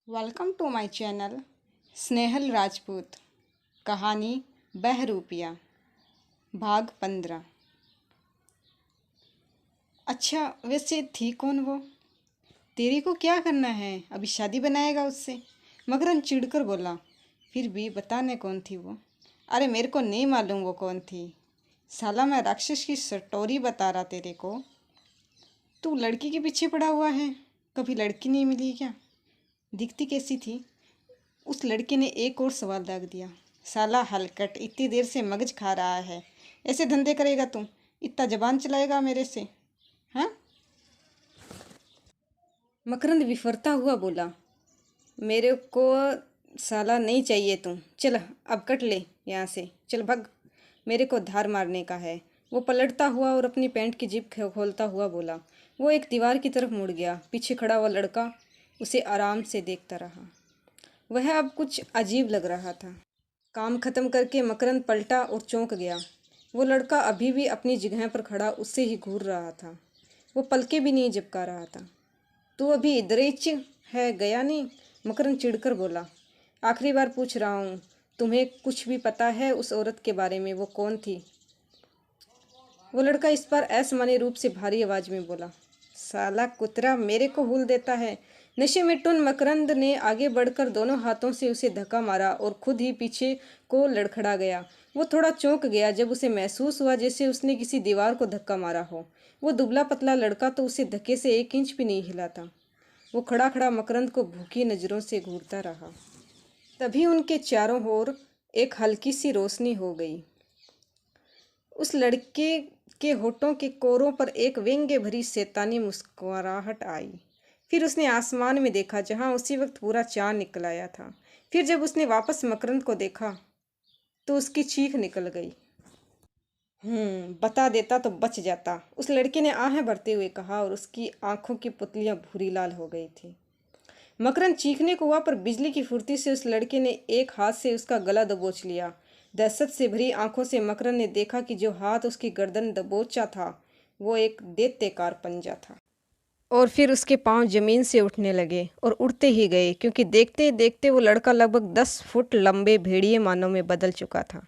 Welcome to my channel Snehal Rajput. कहानी बहरूपिया भाग 15। अच्छा, वैसे थी कौन वो? तेरी को क्या करना है, अभी शादी बनाएगा उससे? मकरंद चिढ़कर बोला। फिर भी बताने कौन थी वो? अरे मेरे को नहीं मालूम वो कौन थी। साला मैं राक्षस की स्टोरी बता रहा तेरे को। तू लड़की के पीछे पड़ा हुआ है, कभी लड़की नहीं मिली क्या? दिखती कैसी थी? उस लड़के ने एक और सवाल दाग दिया। साला हलकट, इतनी देर से मगज खा रहा है, ऐसे धंधे करेगा तू? इतना जबान चलाएगा मेरे से? हाँ? मकरंद विफरता हुआ बोला। मेरे को साला नहीं चाहिए तू, चल अब कट ले यहाँ से, चल भग, मेरे को धार मारने का है। वो पलटता हुआ और अपनी पैंट की जिप खोलता हुआ बोला। वो एक दीवार की तरफ मुड़ गया। पीछे खड़ा हुआ लड़का उसे आराम से देखता रहा। वह अब कुछ अजीब लग रहा था। काम खत्म करके मकरंद पलटा और चौंक गया। वो लड़का अभी भी अपनी जगह पर खड़ा उससे ही घूर रहा था। वो पलके भी नहीं झपका रहा था। तू अभी इधर ही है, गया नहीं? मकरंद चिढ़कर बोला। आखिरी बार पूछ रहा हूँ, तुम्हें कुछ भी पता है उस औरत के बारे में? वो कौन थी? वो लड़का इस बार असमान्य रूप से भारी आवाज में बोला। साला कुतरा, मेरे को हुल देता है। नशे में टुन मकरंद ने आगे बढ़कर दोनों हाथों से उसे धक्का मारा और खुद ही पीछे को लड़खड़ा गया। वो थोड़ा चौंक गया जब उसे महसूस हुआ जैसे उसने किसी दीवार को धक्का मारा हो। वो दुबला पतला लड़का तो उसे धक्के से 1 इंच भी नहीं हिला था। वो खड़ा खड़ा मकरंद को भूखी नज़रों से घूरता रहा। तभी उनके चारों ओर एक हल्की सी रोशनी हो गई। उस लड़के के होठों के कोरों पर एक व्यंग्य भरी शैतानी मुस्कुराहट आई। फिर उसने आसमान में देखा जहां उसी वक्त पूरा चांद निकल आया था। फिर जब उसने वापस मकरंद को देखा तो उसकी चीख निकल गई। बता देता तो बच जाता, उस लड़के ने आहें भरते हुए कहा और उसकी आंखों की पुतलियां भूरी लाल हो गई थी। मकरंद चीखने को हुआ पर बिजली की फुर्ती से उस लड़के ने एक हाथ से उसका गला दबोच लिया। दहशत से भरी आंखों से मकरंद ने देखा कि जो हाथ उसकी गर्दन दबोचा था वो एक दैत्यकार पंजा था। और फिर उसके पांव जमीन से उठने लगे और उड़ते ही गए, क्योंकि देखते देखते वो लड़का लगभग 10 फुट लंबे भेड़िए मानव में बदल चुका था।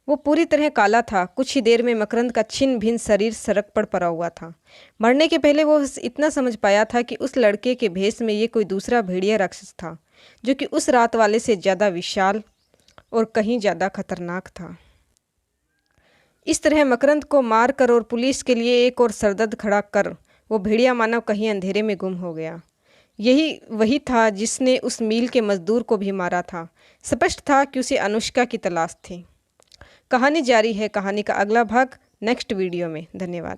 वो पूरी तरह काला था। कुछ ही देर में मकरंद का छिन्न भिन्न शरीर सड़क पर पड़ा हुआ था। मरने के पहले वो इतना समझ पाया था कि उस लड़के के भेष में ये कोई दूसरा भेड़िया राक्षस था, जो कि उस रात वाले से ज़्यादा विशाल और कहीं ज़्यादा खतरनाक था। इस तरह मकरंद को मार कर और पुलिस के लिए एक और सरदर्द खड़ा कर वो भेड़िया मानव कहीं अंधेरे में गुम हो गया। यही वही था जिसने उस मील के मजदूर को भी मारा था। स्पष्ट था कि उसे अनुष्का की तलाश थी। कहानी जारी है। कहानी का अगला भाग नेक्स्ट वीडियो में। धन्यवाद।